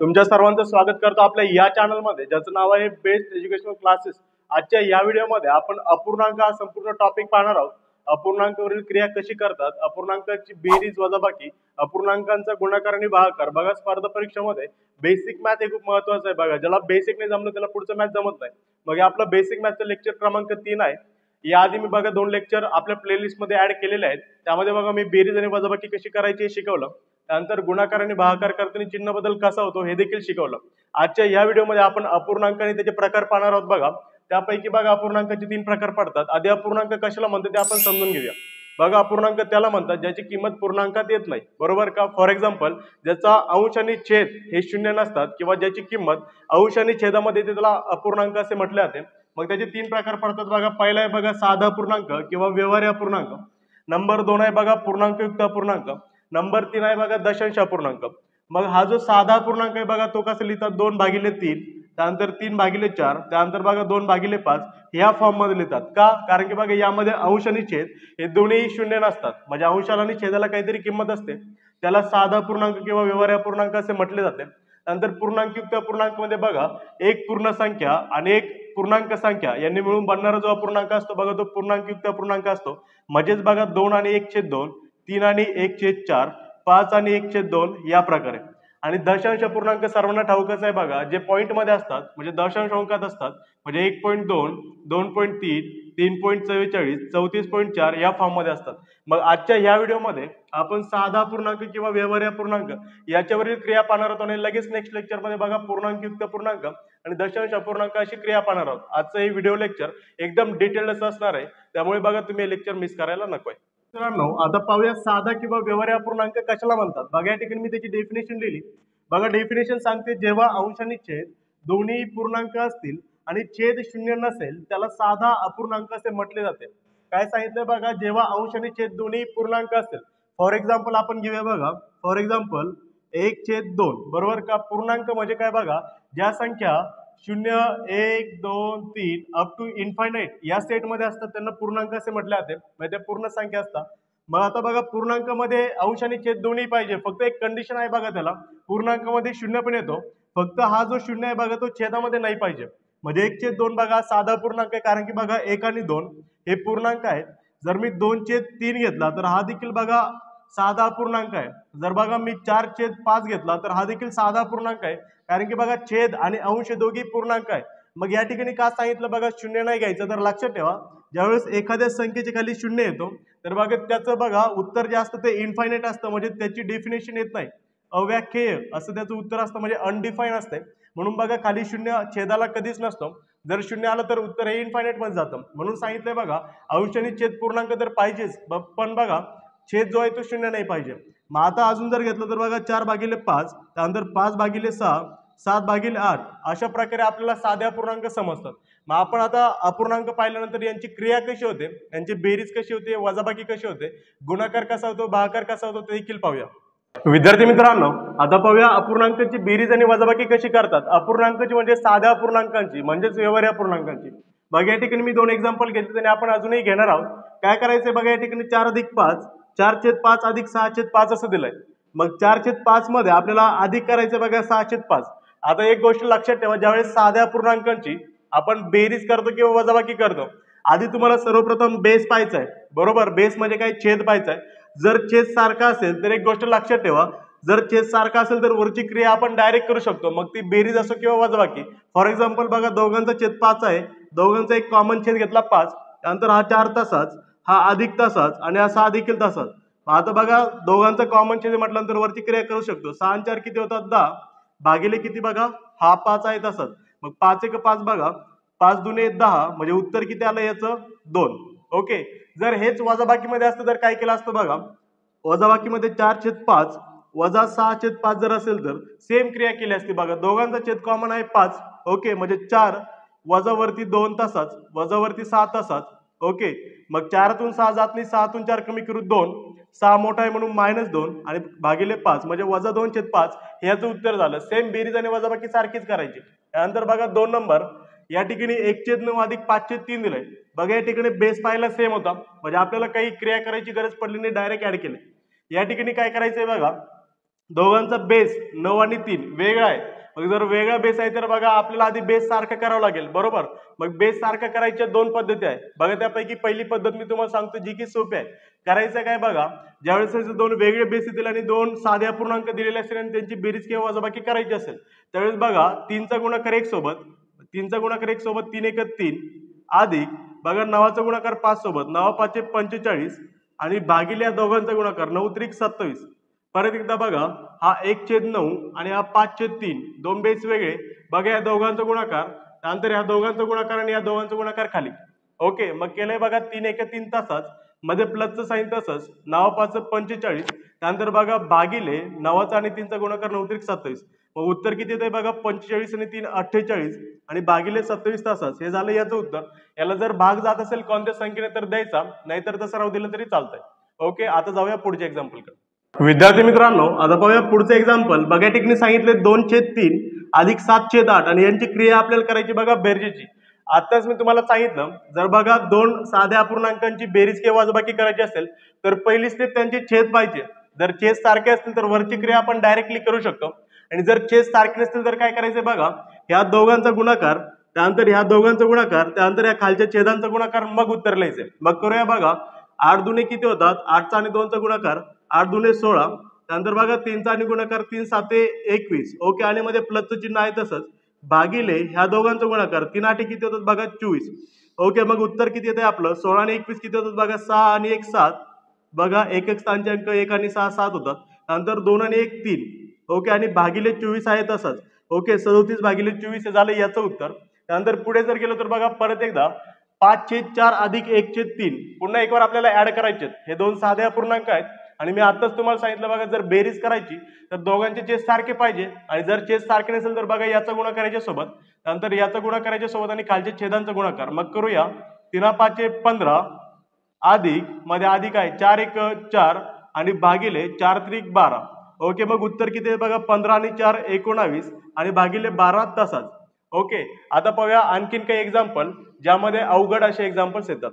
तुमच्या सर्वांचं स्वागत करतो आपल्या या चॅनलमध्ये, ज्याचं नाव आहे बेस्ट एज्युकेशनल क्लासेस। आजच्या या व्हिडिओमध्ये आपण अपूर्णांक हा संपूर्ण टॉपिक पाहणार आहोत। अपूर्णांकावरील क्रिया कशी करतात, अपूर्णांकाची बेरीज वजाबाकी, अपूर्णांकांचा गुणाकार आणि भागाकार। बघा, स्पर्धा परीक्षेमध्ये बेसिक मॅथ हे खूप महत्त्वाचं आहे। बघा, ज्याला बेसिक नाही जमलं त्याला पुढचं मॅथ जमत नाही। मग आपला बेसिक मॅथचं लेक्चर क्रमांक 3 आहे। याआधी मी बघा 2 लेक्चर आपल्या प्लेलिस्ट मध्ये ऍड केलेले आहेत। त्यामध्ये बघा मी बेरीज आणि वजाबाकी कशी करायची हे शिकवलं। त्यानंतर गुणाकार आणि भागाकार करताना चिन्ह बदल कसा होतो हे देखील शिकवलं। आजच्या या व्हिडिओमध्ये आपण अपूर्णांक आणि त्याचे प्रकार पाहणार आहोत। बघा, त्यापैकी बघा अपूर्णांकाचे 3 प्रकार पडतात। आधी अपूर्णांक कशाला म्हणतात ते आपण समजून घेऊया। बघा, अपूर्णांक त्याला म्हणतात ज्याची किंमत पूर्णांकात येत नाही, बरोबर का। फॉर एक्झाम्पल, ज्याचा अंश आणि छेद हे शून्य नसतात किंवा ज्याची किंमत अंश आणि छेदामध्ये येते त्याला अपूर्णांक असे म्हटले जाते। मग त्याचे 3 प्रकार पडतात। बघा, पहिला आहे बघा साधा अपूर्णांक किंवा व्यवहार्य अपूर्णांक। नंबर 2 आहे बघा पूर्णांकयुक्त अपूर्णांक। नंबर 3 आहे बघा दशांश अपूर्णांक। मग हा जो साधा अपूर्णांक आहे बघा तो कसा लिहितात 2/3, त्यानंतर 3/4, त्यानंतर बघा 2/5 ह्या फॉर्म मध्ये लिहितात। का? कारण की बघा यामध्ये अंश आणि छेद हे दोन्ही शून्य नसतात, म्हणजे अंशाला आणि छेदाला काहीतरी किंमत असते, त्याला साधा अपूर्णांक किंवा व्यवहार्य अपूर्णांक असे म्हटले जाते। नंतर पूर्णांकयुक्त अपूर्णांक मध्ये बघा एक पूर्ण संख्या आणि एक पूर्णांक संख्या यांनी मिळून बनणारा जो अपूर्णांक असतो बघा तो पूर्णांकयुक्त अपूर्णांक असतो। म्हणजेच बघा 2 आणि 1/2, 3 आणि 1/4, 5 आणि 1/2 या प्रकारे। आणि दशांश अपूर्णांक सर्वांना ठाऊकच आहे बघा, जे पॉईंट मध्ये असतात म्हणजे दशांश अंकात असतात, म्हणजे 1.2, 2.3, 3.44, 34.4 या फॉर्म मध्ये असतात। मग आजच्या या व्हिडिओमध्ये आपण साधा अपूर्णांक किंवा व्यवहार्य अपूर्णांक याच्यावरील क्रिया पाहणार आहोत आणि लगेच नेक्स्ट लेक्चर मध्ये बघा पूर्णांकयुक्त अपूर्णांक आणि दशांश अपूर्णांक अशी क्रिया पाहणार आहोत। आजचं हे व्हिडिओ लेक्चर एकदम डिटेल्ड असणार आहे, त्यामुळे बघा तुम्ही हे लेक्चर मिस करायला नकोय। मित्रांनो, आता पाहूया साधा किंवा व्यवहार्य अपूर्णांक कशाला म्हणतात। बघा, या ठिकाणी मी त्याची डेफिनेशन लिहिली। बघा, डेफिनेशन सांगते जेव्हा अंश आणि छेद दोन्ही पूर्णांक असतील आणि छेद शून्य नसेल त्याला साधा अपूर्णांक असे म्हटले जाते। काय सांगितलं बघा, जेव्हा अंश आणि छेद दोन्ही पूर्णांक असतील। फॉर एक्झाम्पल आपण घेऊया बघा, फॉर एक्झाम्पल 1/2, बरोबर का। पूर्णांक म्हणजे काय बघा, ज्या संख्या 0, 1, 2, 3 अप टू इन्फायनाइट या सेट मध्ये असतात त्यांना पूर्णांक असे म्हटले जाते, म्हणजे ते पूर्ण संख्या असतात। मग आता बघा पूर्णांकामध्ये अंश आणि छेद दोन्ही पाहिजे, फक्त एक कंडिशन आहे बघा त्याला, पूर्णांकामध्ये शून्य पण येतो, फक्त हा जो शून्य आहे बघा तो छेदामध्ये नाही पाहिजे। म्हणजे 1/2 बघा साधा पूर्णांक आहे, कारण की बघा 1 आणि 2 हे पूर्णांक आहेत। जर मी 2/3 घेतला तर हा देखील बघा साधा अपूर्णांक आहे। जर बघा मी 4/5 घेतला तर हा देखील साधा अपूर्णांक आहे, कारण की बघा छेद आणि अंश दोघी पूर्णांक आहे। मग या ठिकाणी का सांगितलं बघा शून्य नाही घ्यायचं, तर लक्षात ठेवा ज्यावेळेस एखाद्या संख्येच्या खाली शून्य येतो तर बघा त्याचं बघा उत्तर जे असतं ते इन्फायनाइट असतं, म्हणजे त्याची डेफिनेशन येत नाही, अव्याख्येय असं त्याचं उत्तर असतं, म्हणजे अनडिफाईन असते। म्हणून बघा खाली शून्य छेदाला कधीच नसतो, जर शून्य आलं तर उत्तर हे इन्फायनाइट मध्ये जातं। म्हणून सांगितलंय बघा अंश आणि छेद पूर्णांक तर पाहिजेच, पण बघा छेद जो आहे तो शून्य नाही पाहिजे। मग आता अजून जर घेतलं तर बघा 4/5, त्यानंतर 5/6, 7/8 अशा प्रकारे आपल्याला साध्या अपूर्णांक समजतात। मग आपण आता अपूर्णांक पाहिल्यानंतर यांची क्रिया कशी होते, यांची बेरीज कशी होते, वजाबाकी कशी होते, गुणाकार कसा होतो, भागाकार कसा होतो ते देखील पाहूया। विद्यार्थी मित्रांनो, आता पाहूया अपूर्णांकाची बेरीज आणि वजाबाकी कशी करतात। अपूर्णांकाची म्हणजे साध्या अपूर्णांकांची, म्हणजेच व्यवहार्य अपूर्णांकांची। बघा या ठिकाणी मी 2 एक्झाम्पल घेतले आणि आपण अजूनही घेणार आहोत। काय करायचंय बघा, या ठिकाणी 4+5, 4/5 अधिक 6/5 असं दिलंय। मग 4/5 मध्ये आपल्याला अधिक करायचं बघा 6/5। आता एक गोष्ट लक्षात ठेवा, ज्यावेळेस साध्या अपूर्णांकांची आपण बेरीज करतो किंवा वजाबाकी करतो, आधी तुम्हाला सर्वप्रथम बेस पाहायचा आहे, बरोबर। बेस म्हणजे काय, छेद पाहायचा आहे। जर छेद सारखा असेल तर एक गोष्ट लक्षात ठेवा, जर छेद सारखा असेल तर वरची क्रिया आपण डायरेक्ट करू शकतो, मग ती बेरीज असो किंवा वजाबाकी। फॉर एक्झाम्पल बघा दोघांचा छेद 5 आहे, दोघांचा एक कॉमन छेद घेतला 5, त्यानंतर हा 4 तसाच, हा अधिक तसाच आणि हा 6 देखील तसाच। आता बघा दोघांचा कॉमन छेद म्हटल्यानंतर वरची क्रिया करू शकतो। 6 आणि 4 किती होतात 10, भागिले किती बघा हा 5 आहे तसाच, मग 5 एक 5 बघा, 5 दुने 10, म्हणजे उत्तर किती आलं याचं 2। ओके, जर हेच वजाबाकीमध्ये असतं तर काय केलं असतं बघा, वजाबाकीमध्ये 4/5 वजा 6/5 जर असेल तर सेम क्रिया केली असती। बघा दोघांचा छेद कॉमन आहे 5, ओके, म्हणजे 4 वजावरती 2 तसाच, वजावरती 6 तसाच। ओके, मग 4तून 6 जात नाही, 6तून 4 कमी करू 2, 6 मोठा आहे म्हणून -2 आणि भागिले 5 म्हणजे -2/5 हे याचं उत्तर झालं। सेम बेरीज आणि वजाबाकी सारखीच करायची। त्यानंतर बघा 2 नंबर, या ठिकाणी 1/9 अधिक 5/3 दिलंय। बघा या ठिकाणी बेस पाहायला सेम होता, म्हणजे आपल्याला काही क्रिया करायची गरज पडली नाही, डायरेक्ट ऍड केले। या ठिकाणी काय करायचंय बघा, दोघांचा बेस 9 आणि 3 वेगळा आहे. मग जर वेगळा बेस आहे तर बघा आपल्याला आधी बेस सारखं करावं लागेल, बरोबर. मग बेस सारखं करायच्या 2 पद्धती आहेत बघा. त्यापैकी पहिली पद्धत मी तुम्हाला सांगतो जी की सोपी आहे. करायचं काय बघा, ज्यावेळेस 2 वेगळे बेस येतील आणि 2 साधे अपूर्णांक दिलेले असतील आणि त्यांची बेरीज किंवा वजाबाकी करायची असेल त्यावेळेस बघा 3चा गुणाकार 1 सोबत, 3चा गुणाकार 1 सोबत 3 1 3 अधिक बघा 9चा गुणाकार 5 सोबत, 9 5 45 आणि भागिले या दोघांचा गुणाकार 9 त्रिक 27. परत एकदा बघा, हा 1/9 आणि हा 5/3 दोन बेस वेगळे बघा. या दोघांचा गुणाकार, त्यानंतर या दोघांचा गुणाकार आणि या दोघांचा गुणाकार खाली. ओके, मग केलंय बघा 3 1 3 तसाच, मध्ये प्लसचं साईन तसंच, 9 5 45, त्यानंतर बघा भागिले 9चा आणि 3चा गुणाकार 9 त्रिक 27. मग उत्तर किती येतंय बघा, 45 आणि 3 48 आणि भागिले 27 तासाच. हे झालं याचं उत्तर. याला जर भाग जात असेल कोणत्या संख्येने तर द्यायचा, नाहीतर तसं राहू दिलं तरी चालतंय. ओके, आता जाऊया पुढच्या एक्झाम्पलकडे. विद्यार्थी मित्रांनो, आता पाहूया पुढचं एक्झाम्पल. बघा या ठिकाणी सांगितले 2/3 अधिक 7/8 आणि यांची क्रिया आपल्याला करायची बघा बेरजेची. आताच मी तुम्हाला सांगितलं, जर बघा 2 साध्या अपूर्णांकांची बेरीज किंवा वजाबाकी करायची असेल तर पहिली स्टेप त्यांची छेद पाहिजे. जर छेद सारखे असतील तर वरची क्रिया आपण डायरेक्टली करू शकतो आणि जर छेद सारखे नसतील तर काय करायचं बघा, ह्या दोघांचा गुणाकार, त्यानंतर ह्या दोघांचा गुणाकार, त्यानंतर या खालच्या छेदांचा गुणाकार, मग उत्तर लिहायचे. मग करूया बघा. 8 दुने किती होतात, 8चा आणि 2चा गुणाकार 8 दुने 16, त्यानंतर बघा 3चा आणि गुणाकार 3 7 21. ओके, आणि मध्ये प्लसचं चिन्ह आहे तसंच, भागिले ह्या दोघांचा गुणाकार 3 8 किती होतात बघा 24. ओके, मग उत्तर किती येते आपलं, 16 आणि 21 किती होतात बघा, 6 आणि 1 7. बघा 1 1 स्थानचे अंक 1 आणि 6 7 होतात, त्यानंतर 2 आणि 1 3. ओके, आणि भागिले 24 आहे तसंच. ओके, 37 भागिले 24 हे झालं याचं उत्तर. त्यानंतर पुढे जर गेलो तर बघा परत एकदा 5/4 अधिक 1/3 पुन्हा एक बार आपल्याला ऍड करायचे. हे 2 साधे अपूर्णांक आहेत आणि मी आताच तुम्हाला सांगितलं बघा, जर बेरीज करायची तर दोघांचे छेद सारखे पाहिजे आणि जर छेद सारखे नसेल तर बघा याचा गुणाकार करायच्या सोबत, त्यानंतर याचा गुणाकार करायच्या सोबत आणि खालच्या छेदांचा गुणाकार. मग करूया. 3 5 15 अधिक मध्ये अधिक आहे 4 1 4 आणि भागिले 4 त्रिक 12. ओके, मग उत्तर किती आहे बघा, 15 आणि 4 19 आणि भागिले 12 तसाच. ओके, आता पाहूया आणखीन काही एक्झाम्पल ज्यामध्ये अवघड असे एक्झाम्पल्स येतात.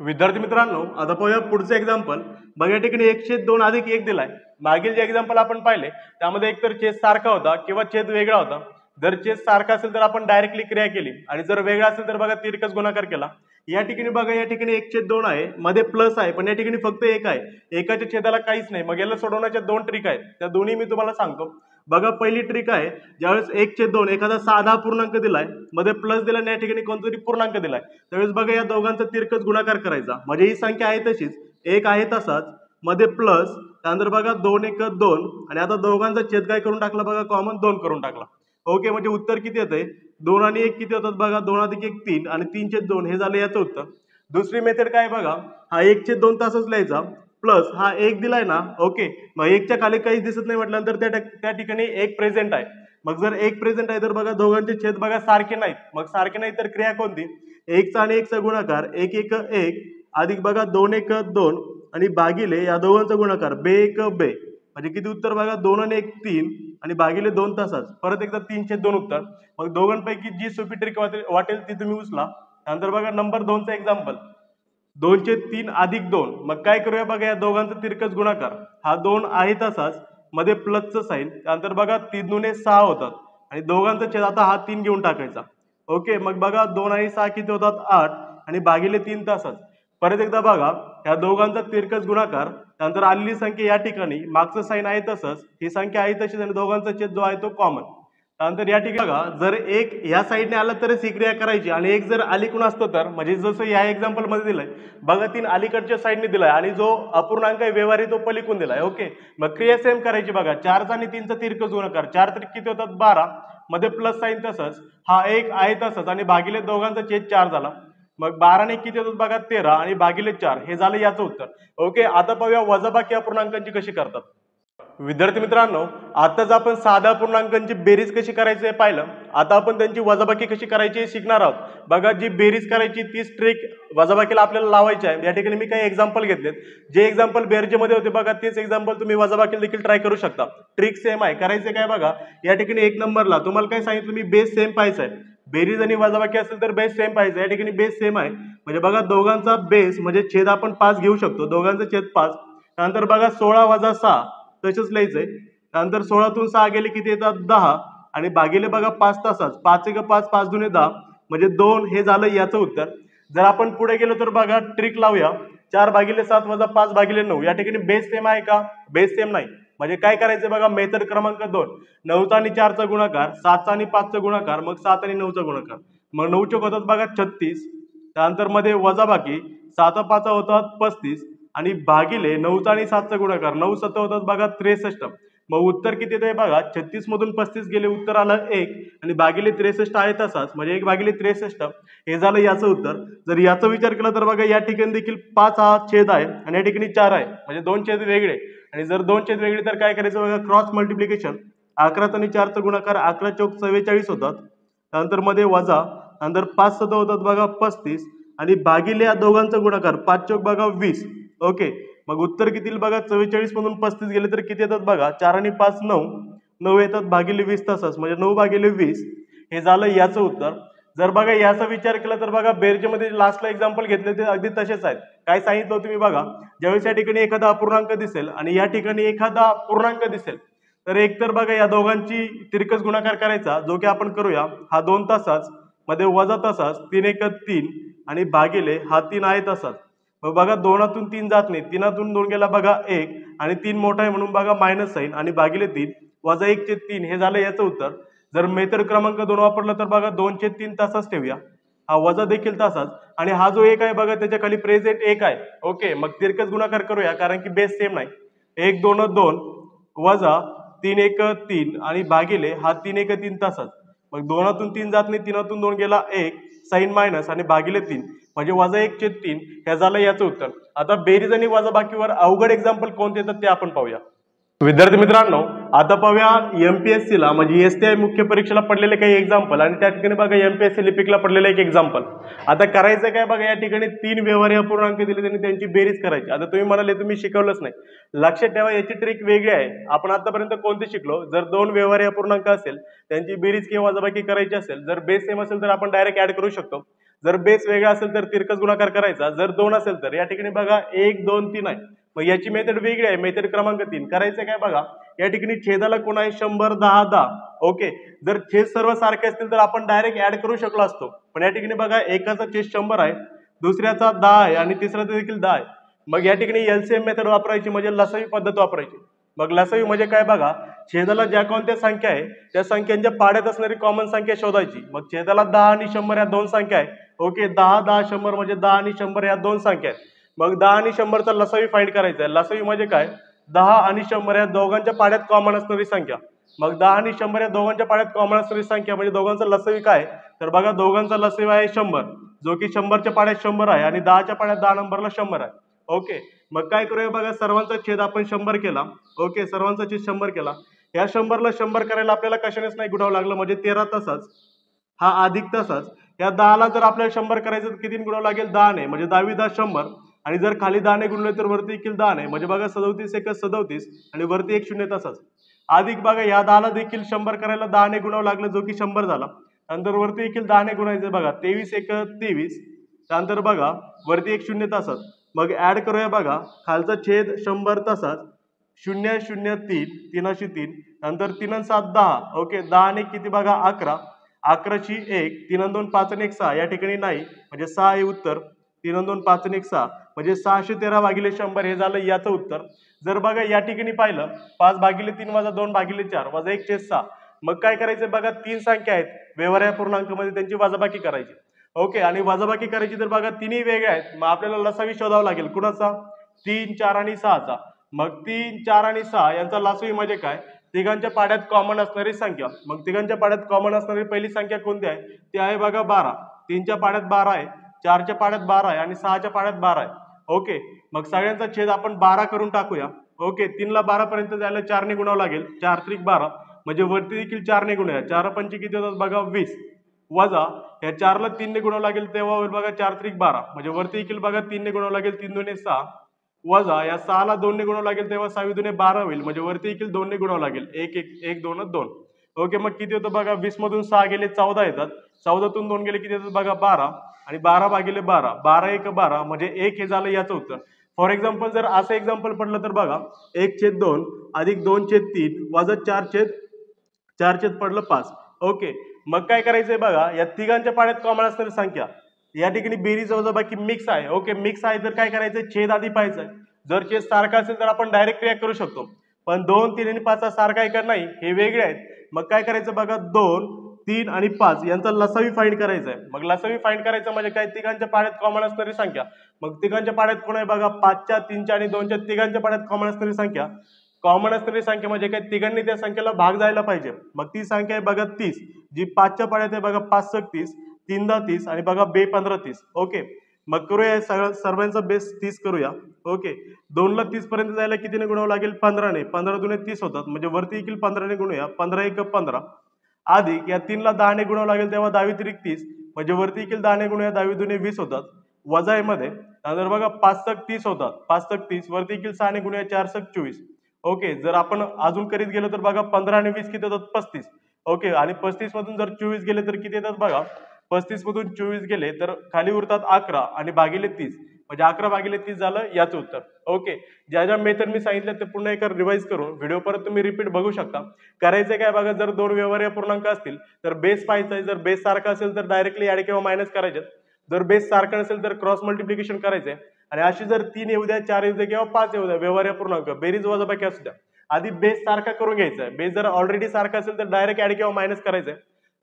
विद्यार्थी मित्रांनो, आता पाहूया पुढचं एक्झाम्पल. बघा या ठिकाणी 1/2 अधिक 1 दिलाय. मागील जे एक्झाम्पल आपण पाहिले त्यामध्ये एकतर छेद सारखा होता किंवा छेद वेगळा होता. जर छेद सारखा असेल तर आपण डायरेक्टली क्रिया केली आणि जर वेगळा असेल तर बघा तिरकस गुणाकार केला. या ठिकाणी बघा, या ठिकाणी 1/2 आहे, मध्ये प्लस आहे, पण या ठिकाणी फक्त 1 आहे, एकाच्या छेदाला काहीच नाही. मग याला सोडवण्याच्या 2 ट्रिक आहेत, त्या दोन्ही मी तुम्हाला सांगतो. बघा पहिली ट्रिक आहे, ज्यावेळेस 1/2 एखादा साधा पूर्णांक दिलाय, मध्ये प्लस दिला आणि या ठिकाणी कोणतरी पूर्णांक दिलाय, त्यावेळेस बघा या दोघांचा तिरकस गुणाकार करायचा. म्हणजे ही संख्या आहे तशीच, 1 आहे तसाच, मध्ये प्लस, त्यानंतर बघा 2 1 2 आणि आता दोघांचा छेद काय करून टाकला बघा, कॉमन 2 करून टाकला. ओके, म्हणजे उत्तर किती येतंय, 2 आणि 1 किती होतात बघा, 2 अधिक 1 3 आणि 3/2 हे झालं याचं उत्तर. दुसरी मेथड काय बघा, हा 1/2 तासच लिहायचा, प्लस हा 1 दिलाय ना. ओके, मग 1च्या खाली काहीच दिसत नाही म्हटल्यानंतर त्या ठिकाणी 1 प्रेझेंट आहे. मग जर 1 प्रेझेंट आहे तर बघा दोघांचे छेद बघा सारखे नाहीत. मग सारखे नाही तर क्रिया कोणती, 1चा आणि 1चा गुणाकार 1 1 1 अधिक बघा 2 1 2 आणि भागिले या दोघांचा गुणाकार 2 1 2. म्हणजे किती उत्तर बघा, 2 आणि 1 3 आणि भागिले 2 तासाच. परत एकदा 3/2 उत्तर. मग दोघांपैकी जी सोपी ट्रिक वाटेल ती तुम्ही उचला. त्यानंतर बघा नंबर 2चा एक्झाम्पल, 2/3 अधिक 2. मग काय करूया बघा, या दोघांचा तिरकस गुणाकार, हा 2 आहे तसाच, मध्ये प्लसचं साईन, त्यानंतर बघा 3 दुने 6 होतात आणि दोघांचा छेद आता हा 3 घेऊन टाकायचा. ओके, मग बघा 2 आणि 6 किती होतात 8 आणि भागिले 3 तासाच. परत एकदा बघा, ह्या दोघांचा तिरकस गुणाकार, त्यानंतर आलेली संख्या या ठिकाणी मागचं साईन आहे तसंच, ही संख्या आहे तशीच आणि दोघांचा छेद जो आहे तो कॉमन. त्यानंतर या ठिकाणी बघा, जर एक या साईडने आला तरच ही क्रिया करायची आणि एक जर अलीकडून असतो तर, म्हणजे जसं या एक्झाम्पल मध्ये दिलंय बघा, 3 अलीकडच्या साईडने दिलाय आणि जो अपूर्णांक आहे व्यवहारी तो पलीकडून दिलाय. ओके, मग क्रिया सेम करायची बघा, 4चा आणि 3चा तिरकस गुणाकार, 4 त्रिक किती होतात 12, मध्ये प्लस साईन तसंच, हा 1 आहे तसंच आणि भागिले दोघांचा छेद 4 झाला. मग 12 ने किती होतात बघा 13 आणि भागिले 4 हे झालं याचं उत्तर. ओके, आता पाहूया वजाबाकी अपूर्णांकांची कशी करतात. विद्यार्थी मित्रांनो, आताच आपण साध्या पूर्णांकांची बेरीज कशी करायची हे पाहिलं. आता आपण त्यांची वजाबाकी कशी करायची हे शिकणार आहोत. बघा, जी बेरीज करायची तीच ट्रिक वजाबाकीला आपल्याला लावायची आहे. या ठिकाणी मी काही एक्झाम्पल घेतलेत, जे एक्झाम्पल बेरजेमध्ये होते बघा तेच एक्झाम्पल तुम्ही वजाबाकीला देखील ट्राय करू शकता. ट्रिक सेम आहे. करायचं काय बघा, या ठिकाणी 1 नंबरला तुम्हाला काय सांगितलं मी, बेस सेम पाहायचा आहे. बेरीज आणि वजाबाकी असेल तर बेस सेम पाहिजे. या ठिकाणी बेस सेम आहे म्हणजे बघा दोघांचा बेस म्हणजे छेद आपण 5 घेऊ शकतो, दोघांचा छेद 5. त्यानंतर बघा 16 - 6 तसंच लिहायचंय. त्यानंतर 16तून 6 गेले किती येतात 10 आणि भागिले बघा 5 तासाच 5 एक 5 5 दुने 10 म्हणजे 2 हे झालं याचं उत्तर. जर आपण पुढे गेलो तर बघा ट्रिक लावूया. 4/7 वजा 5/9 या ठिकाणी बेस सेम आहे का? बेस सेम नाही. म्हणजे काय करायचं बघा मेथड क्रमांक 2 9चा आणि 4चा गुणाकार 7चा आणि 5चा गुणाकार मग 7 आणि 9चा गुणाकार मग 9 चोक होतात बघा 36 त्यानंतर मध्ये वजाबाकी 7 5 होतात 35 आणि भागिले 9चा आणि 7चा गुणाकार 9 7 होतात बघा 63 मग उत्तर किती येते बघा 36 मधून 35 गेले उत्तर आलं 1 आणि भागिले 63 आहे तसाच म्हणजे 1/63 हे झालं याचं उत्तर. जर याचा विचार केला तर बघा या ठिकाणी देखील 5 हा छेद आहे आणि या ठिकाणी 4 आहे म्हणजे 2 छेद वेगळे आणि जर 2 छेद वेगळे तर काय करायचं बघा क्रॉस मल्टिप्लिकेशन 11 आणि 4चा गुणाकार 11 चौक 44 होतात त्यानंतर मध्ये वजा नंतर 5 7 होतात बघा 35 आणि भागिले या दोघांचा गुणाकार 5 चौक बघा 20 ओके मग उत्तर किती बघा 44 मधून 35 गेले तर किती येतात बघा 4 आणि 5 9 9 येतात भागिले 20 तासच म्हणजे 9/20 हे झालं याचं उत्तर. जर बघा याचा विचार केला तर बघा बेरजेमध्ये लास्टला एक्झाम्पल घेतले ते अगदी तसेच आहेत. काय सांगितलं तुम्ही बघा ज्यावेळेस या ठिकाणी एखादा अपूर्णांक दिसेल आणि या ठिकाणी एखादा पूर्णांक दिसेल तर एकतर बघा या दोघांची तिरकस गुणाकार करायचा जो की आपण करूया हा 2 तासाच मध्ये वजा तासाच 3 एक 3 आणि भागिले हा 3 आहे तसाच मग बघा 2तून 3 जात नाही 3तून 2 गेला बघा 1 आणि 3 मोठा आहे म्हणून बघा मायनस साईन आणि भागिले 3 वजा 1/3 हे झालं याचं उत्तर. जर मेथड क्रमांक 2 वापरला तर बघा 2/3 तासाच ठेवूया हा वजा देखील तासाच आणि हा जो 1 आहे बघा त्याच्या खाली प्रेझेंट 1 आहे ओके मग तिरकस गुणाकार करूया कारण की बेस सेम नाही 1 2 2 वजा 3 1 3 आणि भागिले हा 3 1 3 तासाच मग 2तून 3 जात नाही 3तून 2 गेला 1 साईन मायनस आणि भागिले 3 म्हणजे वजा 1/3 हे झालं याचं उत्तर. आता बेरीज आणि वजाबाकीवर अवघड एक्झाम्पल कोणते येतात ते आपण पाहूया. विद्यार्थी मित्रांनो आता पाहूया एमपीएससी ला म्हणजे एसटीआय मुख्य परीक्षेला पडलेले काही एक्झाम्पल आणि त्या ठिकाणी बघा एमपीएससी लिपिकला पडलेलं एक एक्झाम्पल. आता करायचं काय बघा या ठिकाणी 3 व्यवहार्य अपूर्णांक दिले त्यांनी त्यांची बेरीज करायची. आता तुम्ही म्हणाले तुम्ही शिकवलंच नाही लक्षात ठेवा याची ट्रिक वेगळी आहे. आपण आतापर्यंत कोणते शिकलो जर 2 व्यवहार्य अपूर्णांक असेल त्यांची बेरीज किंवा वजाबाकी करायची असेल जर बेस सेम असेल तर आपण डायरेक्ट ऍड करू शकतो जर बेस वेगळा असेल तर तिरकस गुणाकार करायचा जर 2 असेल तर या ठिकाणी बघा 1 2 3 आहे मग याची मेथड वेगळी आहे मेथड क्रमांक 3 करायचं काय बघा या ठिकाणी छेदाला कोण आहे 100 10 10 ओके जर छेद सर्व सारखे असतील तर आपण डायरेक्ट ऍड करू शकलो असतो पण या ठिकाणी बघा एकाचा छेद 100 आहे दुसऱ्याचा 10 आहे आणि तिसऱ्याचा देखील 10 आहे मग या ठिकाणी एलसीएम मेथड वापरायची म्हणजे लसावी पद्धत वापरायची. मग लसावी म्हणजे काय बघा छेदाला ज्या कोणत्या संख्या आहे त्या संख्यांच्या पाड्यात असणारी कॉमन संख्या शोधायची. मग छेदाला 10 आणि 100 या दोन संख्या आहे ओके 10 10 100 म्हणजे 10 आणि 100 या दोन संख्या आहेत मग 10 आणि 100चा लसावी फाइंड करायचा आहे. लसावी म्हणजे काय 10 आणि 100 या दोघांच्या पाड्यात कॉमन असणारी संख्या मग 10 आणि 100 या दोघांच्या पाड्यात कॉमन असणारी संख्या म्हणजे दोघांचा लसावी काय तर बघा दोघांचा लसावी आहे 100 जो की 100च्या पाड्यात 100 आहे आणि 10च्या पाड्यात 10 नंबरला 100 आहे ओके. मग काय करूया बघा सर्वांचा छेद आपण 100 केला ओके सर्वांचा छेद 100 केला या 100ला 100 करायला आपल्याला कशानेच नाही गुणावं लागलं म्हणजे 13 तासाच हा अधिक तासाच या 10ला जर आपल्याला 100 करायचं तर किती गुणावं लागेल 10 ने म्हणजे 10 10 100 आणि जर खाली 10 ने गुणले तर वरती देखील 10 ने म्हणजे बघा 37 1 37 आणि वरती एक शून्य तासाच अधिक बघा या 10ला देखील 100 करायला 10 ने गुणावं लागलं जो की 100 झाला नंतर वरती देखील 10 ने गुणायचं बघा 23 1 23 त्यानंतर बघा वरती एक शून्य तासात मग ऍड करूया बघा खालचा छेद 100 तासात 0 0 3 3 नंतर 3 7 10 ओके 10 ने किती बघा 11 11ची 1 3 2 5 आणि 1 6 या ठिकाणी नाही म्हणजे 6 हे उत्तर 3 2 5 आणि 1 6 म्हणजे 613 भागिले 100 हे झालं याचं उत्तर. जर बघा या ठिकाणी पाहिलं 5 भागिले 3 वजा 2 भागिले 4 वजा 1/6 मग काय करायचं बघा 3 संख्या आहेत व्यवहार्य पूर्णांकामध्ये त्यांची वजाबाकी करायची ओके आणि वजाबाकी करायची तर बघा तिन्ही वेगळ्या आहेत मग आपल्याला लसावी शोधावा लागेल कुणाचा 3 4 आणि 6चा मग 3 4 आणि 6 यांचा लसावी म्हणजे काय तिघांच्या पाड्यात कॉमन असणारी संख्या मग तिघांच्या पाड्यात कॉमन असणारी पहिली संख्या कोणती आहे ती आहे बघा 12 3च्या पाड्यात 12 आहे 4च्या पाड्यात 12 आहे आणि 6च्या पाड्यात 12 आहे ओके. मग सगळ्यांचा छेद आपण 12 करून टाकूया ओके 3 ला 12 पर्यंत जायला 4 ने गुणावं लागेल 4 त्रिक 12 म्हणजे वरती देखील 4 ने गुणूया 4 पंचे किती होतात बघा 20 वजा या 4 ला 3 ने गुणावं लागेल तेव्हा होईल बघा 4 त्रिक 12 म्हणजे वरती देखील बघा 3 ने गुणावं लागेल 3 2 6 वजा या 6 ला 2 ने गुणावं लागेल तेव्हा 6 2 12 होईल म्हणजे वरती देखील 2 ने गुणावं लागेल 1 1 1 2 2 ओके. मग किती होतं बघा 20 मधून 6 गेले 14 येतात 14तून 2 गेले किती येतात बघा 12 आणि 12 भागिले 12 12 1 12 म्हणजे 1 हे झालं याचं उत्तर. फॉर एक्झाम्पल जर असं एक्झाम्पल पडलं तर बघा 1/2 अधिक 2/3 वजा 4 पडलं 5. ओके, मग काय करायचंय बघा, या तिघांच्या पाड्यात कॉमन असणारी संख्या या ठिकाणी बेरीज वजाबाकी मिक्स आहे. ओके, मिक्स आहे तर काय करायचंय, छेद आधी पाहायचंय. जर छेद सारखा असेल तर आपण डायरेक्ट क्रिया करू शकतो, पण 2, 3 आणि 5 सारखा आहे का नाही हे वेगळे आहेत. मग काय करायचं बघा, 2, 3 आणि 5 यांचा लसावी फाइंड करायचा आहे. मग लसावी फाइंड करायचं म्हणजे काय, तिघांच्या पाड्यात कॉमन असणारी संख्या. मग तिघांच्या पाड्यात कोण आहे बघा, 5च्या 3च्या आणि 2च्या तिघांच्या पाड्यात कॉमन असणारी संख्या. कॉमन असणारी संख्या म्हणजे काय, तिघांनी त्या संख्येला भाग जायला पाहिजे. मग ती संख्या आहे बघा 30, जी 5च्या पाड्यात आहे बघा 5 × 30, 3 × 30 आणि बघा 2 × 15 30. ओके, मग करूया सर्वांचा बेस 30 करूया. ओके, 2 ला 30 पर्यंत जायला कितीने गुणावं लागेल, 15 ने. 15 दुने 30 होतात, म्हणजे वरती देखील 15 ने गुणूया. 15 × 1 = 15 अधिक या 3 ला 10 ने गुणावं लागेल, तेव्हा 10 × 3 = 30, म्हणजे वरती देखील 10 ने गुणूया. 10 दुने 20 होतात, वजा आहे मध्ये. त्यानंतर बघा 5 × 30 होतात, 5 × 30 वरती देखील 6 ने गुणूया. 4 × 24. ओके, जर आपण अजून करीत गेलो तर बघा 15 आणि 20 किती होतात, 35. ओके, आणि 35 मधून जर 24 गेले तर किती येतात बघा, 35 मधून 24 गेले तर खाली उरतात 11 आणि भागिले 30, म्हणजे 11 भागिले 30 झालं याचं उत्तर. ओके, ज्या ज्या मेथड मी सांगितलं ते पुन्हा एकदा रिवाइज करून व्हिडिओ परत तुम्ही रिपीट बघू शकता. करायचं काय बघा, जर दोन व्यवहार्य पूर्णांक असतील तर बेस पाहायचा आहे. जर बेस सारखा असेल तर डायरेक्टली ऍड किंवा मायनस करायचे. जर बेस सारखा नसेल तर क्रॉस मल्टिप्लिकेशन करायचंय. आणि अशी जर 3 येऊ द्या, 4 येऊ द्या किंवा 5 येऊ द्या व्यवहार्य पूर्णांक, बेरीज वजाबाकी असू द्या, आधी बेस सारखा करून घ्यायचा आहे. बेस जर ऑलरेडी सारखा असेल तर डायरेक्ट ऍड किंवा मायनस करायचंय.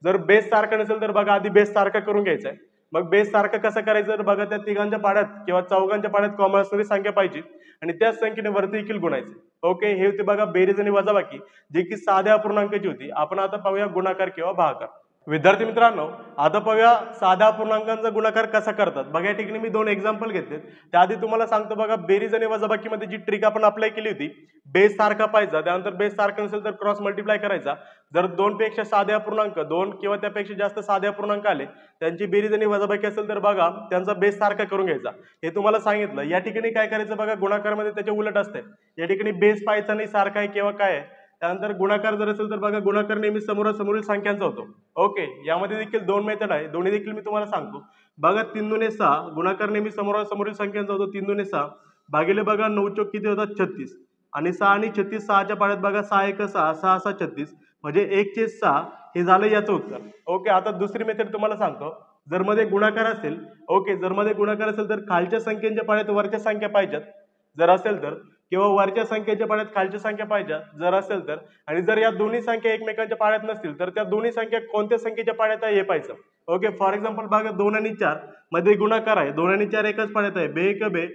जर बेस सारखा नसेल तर बघा आधी बेस सारखा करून घ्यायचा आहे. मग बेस सारखा कसं करायचं तर बघा, त्या तिघांच्या पाड्यात किंवा चौघांच्या पाड्यात कॉमन असणारी संख्या पाहिजे आणि त्याच संख्येने वरती देखील गुणायचे. ओके, हे होते बघा बेरीज आणि वजाबाकी, जे की साध्या अपूर्णांकाची होती. आपण आता पाहूया गुणाकार किंवा भागाकार. विद्यार्थी मित्रांनो, आता पाहूया साध्या अपूर्णांकांचा गुणाकार कसा करतात. बघा या ठिकाणी मी 2 एक्झाम्पल घेतले. त्याआधी तुम्हाला सांगतो बघा, बेरीज आणि वजाबाकीमध्ये जी ट्रिक आपण अप्लाय केली होती, बेस सारखा पाहायचा, त्यानंतर बेस सारखा नसेल तर क्रॉस मल्टिप्लाय करायचा. जर 2 पेक्षा साधे अपूर्णांक, 2 किंवा त्यापेक्षा जास्त साधे अपूर्णांक आले, त्यांची बेरीज आणि वजाबाकी असेल तर बघा त्यांचा बेस सारखा करून घ्यायचा. हे तुम्हाला सांगितलं. या ठिकाणी काय करायचं बघा, गुणाकारमध्ये त्याच्या उलट असते. या ठिकाणी बेस पाहायचा नाही सारखा आहे किंवा काय आहे. त्यानंतर गुणाकार जर असेल तर बघा, गुणाकार नेहमी समोरासमोरील संख्यांचा होतो. ओके, यामध्ये देखील 2 मेथड आहे, दोन्ही देखील मी तुम्हाला सांगतो. बघा 3 दुने 6, गुणाकार नेहमी समोरासमोरील संख्यांचा होतो. 3 दुने 6 भागिले बघा 9 चोक किती होतात, 36 आणि 6 आणि 36 6च्या पाड्यात बघा 6 1 6, 6 6 36, म्हणजे 1/6 हे झालं याचं उत्तर. ओके, आता दुसरी मेथड तुम्हाला सांगतो. जर मध्ये गुणाकार असेल, ओके, जर मध्ये गुणाकार असेल तर खालच्या संख्येच्या पाड्यात वरच्या संख्या पाहिजेत जर असेल तर, किंवा वरच्या संख्येच्या पाड्यात खालच्या संख्या पाहिजे जर असेल तर, आणि जर या दोन्ही संख्या एकमेकांच्या पाड्यात नसतील तर त्या दोन्ही संख्या कोणत्या संख्येच्या पाड्यात आहे हे पाहायचं. ओके, फॉर एक्झाम्पल बघा 2 आणि 4 मध्ये गुणाकार आहे. 2 आणि 4 एकाच पाड्यात आहे, 2 1 2,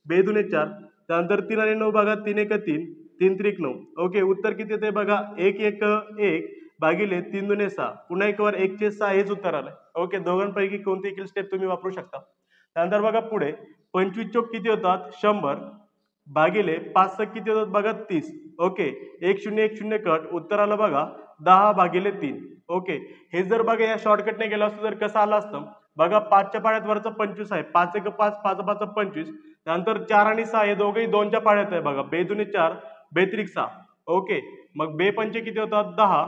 2 दुने 4. त्यानंतर 3 आणि 9 बघा, 3 1 3, 3 3 9. ओके, उत्तर किती येते बघा, 1 1 1 भागिले 3 दुने 6, पुन्हा एक वर 1/6 हेच उत्तर आलंय. ओके, दोघांपैकी कोणती स्टेप तुम्ही वापरू शकता. त्यानंतर बघा पुढे 25 चोक किती होतात, 100 भागिले 5 6 किती होतात बघा, 30. ओके, 1 0 1 0 कट, उत्तर आलं बघा 10 भागिले 3. ओके, हे जर बघा या शॉर्टकटने गेलं असतं तर कसं आलं असतं बघा, 5च्या पाड्यात वरचं 25 आहे, 5 1 5, 5 5 25. त्यानंतर 4 आणि 6 हे दोघेही 2च्या पाड्यात आहे बघा, 2 दुने 4, 2 त्रिक 6. ओके, मग 2 पंचे किती होतात, 10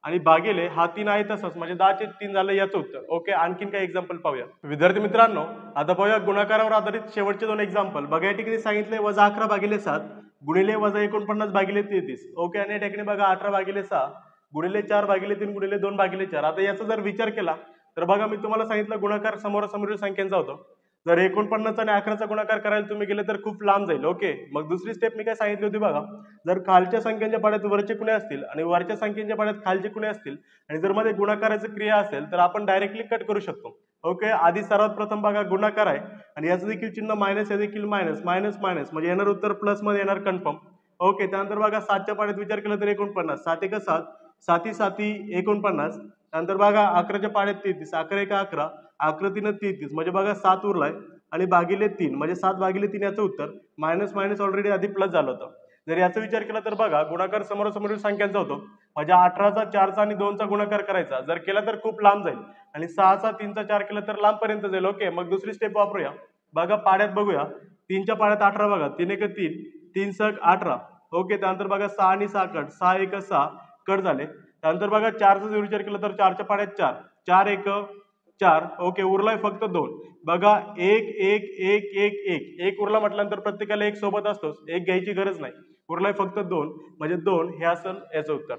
आणि भागिले हा 3 आहे तसंच, म्हणजे 10चे 3 झालं याचं उत्तर. ओके, आणखीन काही एक्झाम्पल पाहूया. विद्यार्थी मित्रांनो, आता पाहूया गुणाकारावर आधारित शेवटचे 2 एक्झाम्पल. बघा या ठिकाणी सांगितले -11 भागिले 7 गुणिले -49 भागिले 33. ओके, आणि या ठिकाणी बघा 18 भागिले 6 गुणिले 4 भागिले 3 गुणिले 2 भागिले 4. आता याचा जर विचार केला तर बघा, मी तुम्हाला सांगितलं गुणाकार समोरासमोरील संख्यांचा होतो. जर 49 आणि 11चा गुणाकार करायला तुम्ही गेले तर खूप लांब जाईल. ओके, मग दुसरी स्टेप मी काय सांगितली होती बघा, जर खालच्या संख्यांच्या पाड्यात वरचे कुणे असतील आणि वरच्या संख्यांच्या पाड्यात खालचे कुणे असतील आणि जर मध्ये गुणाकाराची क्रिया असेल तर आपण डायरेक्टली कट करू शकतो. ओके, आधी सर्वात प्रथम बघा गुणाकार आहे आणि याचं देखील चिन्ह मायनस, हे देखील मायनस, मायनस मायनस, म्हणजे येणार उत्तर प्लस मध्ये येणार कन्फर्म. ओके, त्यानंतर बघा 7च्या पाड्यात विचार केला तर 49, 7 1 7, 7 7 49. त्यानंतर बघा 11च्या पाड्यात 33, 11 1 11, 11 3 33, म्हणजे बघा 7 उरलाय आणि भागिले 3, म्हणजे 7 भागिले 3 याचं उत्तर. मायनस मायनस ऑलरेडी आधी प्लस झालं होतं. जर याचा विचार केला तर बघा गुणाकार समोरासमोरील संख्यांचा होतो, म्हणजे 18चा 4चा आणि 2चा गुणाकार करायचा. जर केला तर खूप लांब जाईल आणि 6चा 3चा 4 केला तर लांब पर्यंत जाईल. ओके, मग दुसरी स्टेप वापरूया. बघा पाड्यात बघूया, 3च्या पाड्यात 18 बघा, 3 1 3, 3 6 18. ओके, त्यानंतर बघा 6 आणि 6 कट, 6 1 6 कट झाले. त्यानंतर बघा 4चा जर विचार केला तर 4च्या पाड्यात 4, 4 1 4. ओके, उरलाय फक्त 2. बघा 1 1 1 1 1 1 उरला म्हटल्यानंतर प्रत्येकाला 1 सोबत असतोच, 1 घ्यायची गरज नाही. उरलाय फक्त 2 म्हणजे 2 हे असेल याचं उत्तर.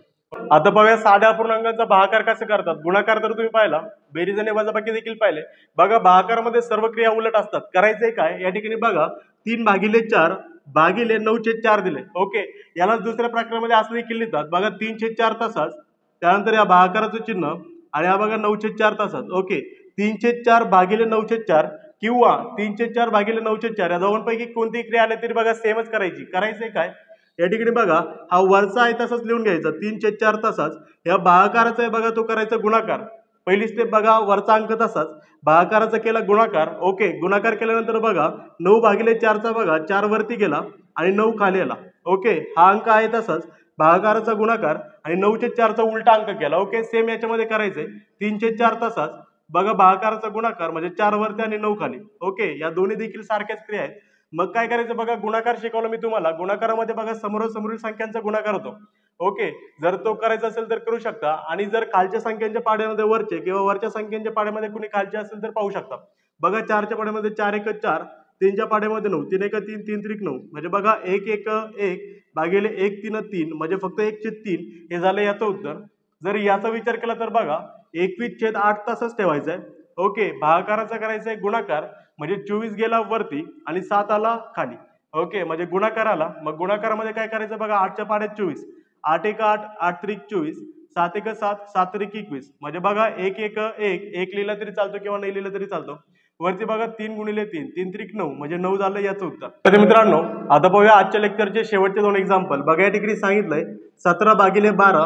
आता पाहूया साध्या अपूर्णांकांचा भागाकार कसं करतात. गुणाकार तर तुम्ही पाहिला, बेरीज आणि वजाबाकी देखील पाहिले. बघा भागाकारामध्ये सर्व क्रिया उलट असतात. करायचंय काय, या ठिकाणी बघा 3/4 भागिले 9/4 दिले. ओके, याला दुसऱ्या प्रकारामध्ये असं देखील लिहितात. बघा 3/4 तसाच, त्यानंतर या भागाकाराचं चिन्ह आणि हा बघा 9/4 तसाच. ओके, 3/4 भागिले 9/4 किंवा 3/4 भागिले 9/4 या दोघांपैकी कोणतीही क्रिया आली तरी बघा सेमच करायची. करायचंय काय, या ठिकाणी बघा हा वरचा आहे तसाच लिहून घ्यायचा 3/4 तसाच. या भागाकाराचा आहे बघा तो करायचा गुणाकार. पहिली स्टेप बघा, वरचा अंक तसाच, भागाकाराचा केला गुणाकार. ओके, गुणाकार केल्यानंतर बघा 9/4 चा बघा 4 वरती गेला आणि 9 खाली आला. ओके, हा अंक आहे तसाच, भागाकाराचा गुणाकार आणि 9/4 चा उलटा अंक केला. ओके, सेम याच्यामध्ये करायचंय 3/4 तसाच, बघा भागाकाराचा गुणाकार म्हणजे 4 वरती आणि 9 खाली. ओके, या दोन्ही देखील सारख्याच क्रिया आहेत. मग काय करायचं बघा, गुणाकार शिकवला मी तुम्हाला. गुणाकारामध्ये बघा समोरासमोरील संख्यांचा गुणाकार होतो. ओके, जर तो करायचा असेल तर करू शकता आणि जर खालच्या संख्यांच्या पाड्यामध्ये वरचे किंवा वरच्या संख्यांच्या पाड्यामध्ये कुणी खालचे असेल तर पाहू शकता. बघा 4च्या पाड्यामध्ये 4 1 4, 3च्या पाड्यामध्ये 9, 3 1 3, 3 3 9 म्हणजे बघा 1 1 1 भागिले 1 3 3 म्हणजे फक्त 1/3 हे झालं याचं उत्तर. जर याचा विचार केला तर बघा 21/8 तसंच ठेवायचं आहे. ओके, भागाकाराचा करायचा आहे गुणाकार म्हणजे 24 गेला वरती आणि 7 आला खाली. ओके, म्हणजे गुणाकार आला. मग गुणाकारामध्ये काय करायचं बघा, 8च्या पाड्यात 24, 8 1 8, 8 3 24, 7 1 7, 7 3 21 म्हणजे बघा 1 1 1 1 लिहिला तरी चालतो किंवा नाही लिहिलं तरी चालतो. वरती बघा 3 गुणिले 3, 3 3 9 म्हणजे 9 झालं याचं उत्तर. तर मित्रांनो आता पाहूया आजच्या लेक्चरचे शेवटचे 2 एक्झाम्पल. बघा या ठिकाणी सांगितलंय 17/12.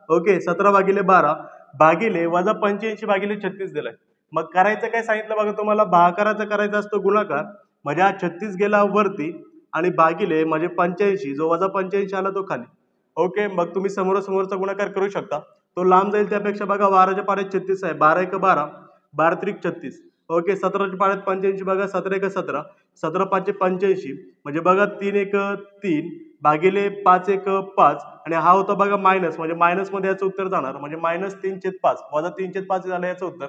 ओके, 17/12 भागिले वजा 85/36 दिलाय. मग करायचं काय सांगितलं बघा तुम्हाला, भागाकाराचा करायचा असतो गुणाकार म्हणजे हा 36 गेला वरती आणि भागिले म्हणजे 85, जो वजा 85 आला तो खाली. ओके, मग तुम्ही समोरासमोरचा गुणाकार करू शकता. तो लांब जाईल त्यापेक्षा बघा 12च्या पाड्यात 36 आहे, 12 1 12, 12 3 36. ओके, 17च्या पाड्यात 85 बघा, 17 1 17, 17 5 85 म्हणजे बघा 3 1 3 भागिले 5 1 5 आणि हा होता बघा मायनस म्हणजे मायनस मध्ये याचं उत्तर जाणार म्हणजे -3/5 वजा 3/5 झालं याचं उत्तर.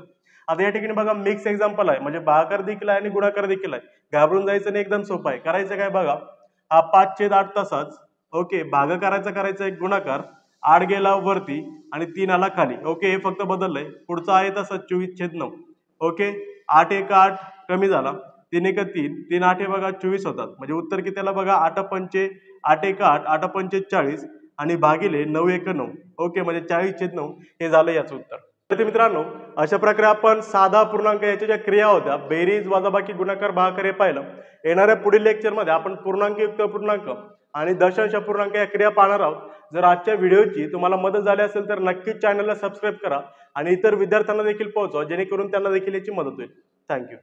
आता या ठिकाणी बघा मिक्स एक्झाम्पल आहे म्हणजे भागाकार देखील आहे आणि गुणाकार देखील आहे. घाबरून जायचं नाही, एकदम सोपं आहे. करायचं काय बघा, हा 5/8 तसाच. ओके, भागाकाराचा करायचा एक गुणाकार, 8 गेला वरती आणि 3 आला खाली. ओके, हे फक्त बदललंय. पुढचा आहे तसंच 24/9. ओके, 8 1 8 कमी झाला, 3 1 3, 3 8 हे बघा 24 होतात म्हणजे उत्तर किती आला बघा 8 5 8 1 8, 8 5 40 आणि भागिले 9 1 9. ओके, म्हणजे 40/9 हे झालं याचं उत्तर. तर मित्रांनो अशा प्रकारे आपण साधा पूर्णांक याच्या ज्या क्रिया होत्या बेरीज वजाबाकी गुणाकार भागाकार हे पाहिलं. येणाऱ्या पुढील लेक्चरमध्ये आपण पूर्णांकयुक्त पूर्णांक आणि दशांश अपूर्णांक या क्रिया पाहणार आहोत. जर आजच्या व्हिडिओची तुम्हाला मदत झाली असेल तर नक्कीच चॅनलला सबस्क्राईब करा आणि इतर विद्यार्थ्यांना देखील पोहोचवा जेणेकरून त्यांना देखील याची मदत होईल. थँक्यू.